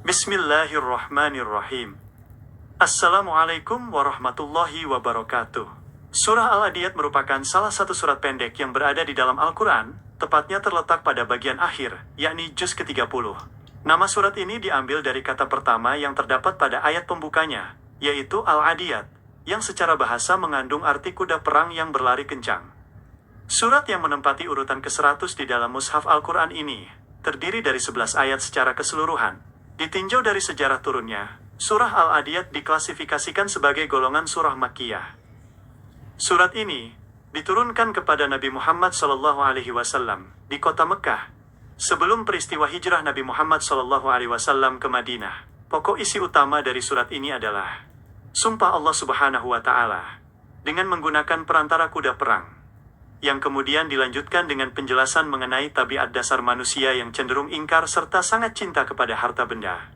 Bismillahirrahmanirrahim. Assalamualaikum warahmatullahi wabarakatuh. Surah Al-Adiyat merupakan salah satu surat pendek yang berada di dalam Al-Quran, tepatnya terletak pada bagian akhir, yakni juz ke-30. Nama surat ini diambil dari kata pertama yang terdapat pada ayat pembukanya, yaitu Al-Adiyat, yang secara bahasa mengandung arti kuda perang yang berlari kencang. Surat yang menempati urutan ke-100 di dalam mushaf Al-Quran ini, terdiri dari 11 ayat secara keseluruhan. Ditinjau dari sejarah turunnya, surah Al-Adiyat diklasifikasikan sebagai golongan surah Makkiyah. Surat ini diturunkan kepada Nabi Muhammad SAW di kota Mekah, sebelum peristiwa hijrah Nabi Muhammad SAW ke Madinah. Pokok isi utama dari surat ini adalah sumpah Allah Subhanahu wa Ta'ala dengan menggunakan perantara kuda perang, yang kemudian dilanjutkan dengan penjelasan mengenai tabiat dasar manusia yang cenderung ingkar serta sangat cinta kepada harta benda.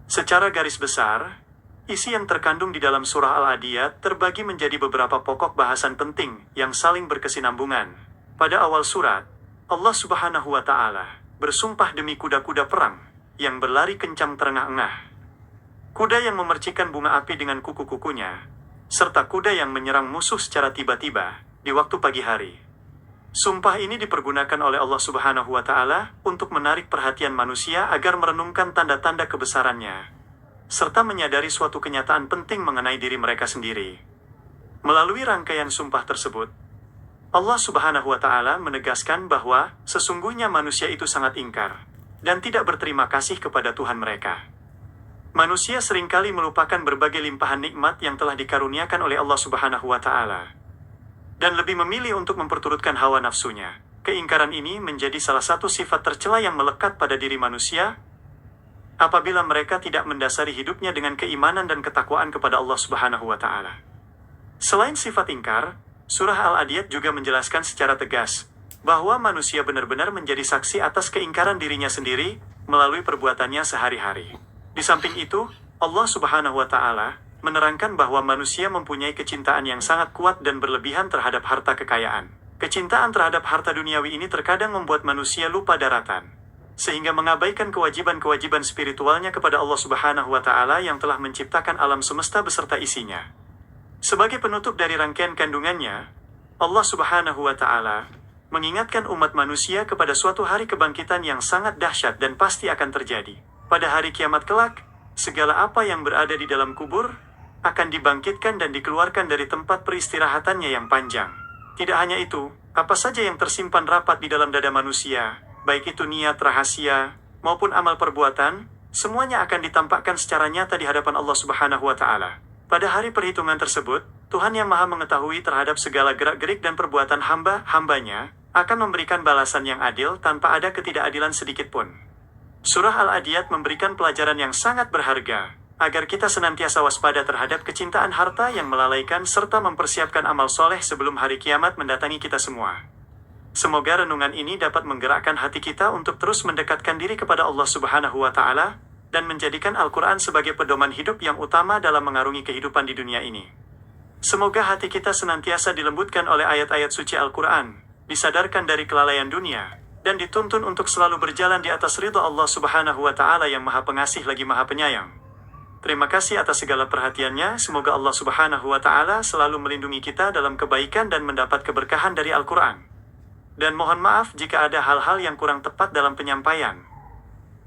Secara garis besar, isi yang terkandung di dalam surah Al-Adiyat terbagi menjadi beberapa pokok bahasan penting yang saling berkesinambungan. Pada awal surat, Allah Subhanahu wa Ta'ala bersumpah demi kuda-kuda perang yang berlari kencang terengah-engah, kuda yang memercikan bunga api dengan kuku-kukunya, serta kuda yang menyerang musuh secara tiba-tiba di waktu pagi hari. Sumpah ini dipergunakan oleh Allah Subhanahu wa Ta'ala untuk menarik perhatian manusia agar merenungkan tanda-tanda kebesarannya, serta menyadari suatu kenyataan penting mengenai diri mereka sendiri. Melalui rangkaian sumpah tersebut, Allah Subhanahu wa Ta'ala menegaskan bahwa sesungguhnya manusia itu sangat ingkar dan tidak berterima kasih kepada Tuhan mereka. Manusia seringkali melupakan berbagai limpahan nikmat yang telah dikaruniakan oleh Allah Subhanahu wa Ta'ala, dan lebih memilih untuk memperturutkan hawa nafsunya. Keingkaran ini menjadi salah satu sifat tercela yang melekat pada diri manusia apabila mereka tidak mendasari hidupnya dengan keimanan dan ketakwaan kepada Allah Subhanahu wa Ta'ala. Selain sifat ingkar, surah Al-Adiyat juga menjelaskan secara tegas bahwa manusia benar-benar menjadi saksi atas keingkaran dirinya sendiri melalui perbuatannya sehari-hari. Di samping itu, Allah Subhanahu wa Ta'ala menerangkan bahwa manusia mempunyai kecintaan yang sangat kuat dan berlebihan terhadap harta kekayaan. Kecintaan terhadap harta duniawi ini terkadang membuat manusia lupa daratan, sehingga mengabaikan kewajiban-kewajiban spiritualnya kepada Allah Subhanahu wa Ta'ala yang telah menciptakan alam semesta beserta isinya. Sebagai penutup dari rangkaian kandungannya, Allah Subhanahu wa Ta'ala mengingatkan umat manusia kepada suatu hari kebangkitan yang sangat dahsyat dan pasti akan terjadi. Pada hari kiamat kelak, segala apa yang berada di dalam kubur akan dibangkitkan dan dikeluarkan dari tempat peristirahatannya yang panjang. Tidak hanya itu, apa saja yang tersimpan rapat di dalam dada manusia, baik itu niat rahasia maupun amal perbuatan, semuanya akan ditampakkan secara nyata di hadapan Allah Subhanahu wa Ta'ala. Pada hari perhitungan tersebut, Tuhan yang Maha mengetahui terhadap segala gerak-gerik dan perbuatan hamba-hambanya akan memberikan balasan yang adil tanpa ada ketidakadilan sedikit pun. Surah Al-Adiyat memberikan pelajaran yang sangat berharga agar kita senantiasa waspada terhadap kecintaan harta yang melalaikan serta mempersiapkan amal soleh sebelum hari kiamat mendatangi kita semua. Semoga renungan ini dapat menggerakkan hati kita untuk terus mendekatkan diri kepada Allah Subhanahu wa Ta'ala dan menjadikan Al-Quran sebagai pedoman hidup yang utama dalam mengarungi kehidupan di dunia ini. Semoga hati kita senantiasa dilembutkan oleh ayat-ayat suci Al-Quran, disadarkan dari kelalaian dunia, dan dituntun untuk selalu berjalan di atas ridha Allah Subhanahu wa Ta'ala yang Maha Pengasih lagi Maha Penyayang. Terima kasih atas segala perhatiannya. Semoga Allah Subhanahu wa Ta'ala selalu melindungi kita dalam kebaikan dan mendapat keberkahan dari Al-Quran. Dan mohon maaf jika ada hal-hal yang kurang tepat dalam penyampaian.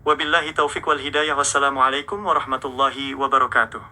Wabillahi taufiq wal hidayah. Wassalamualaikum warahmatullahi wabarakatuh.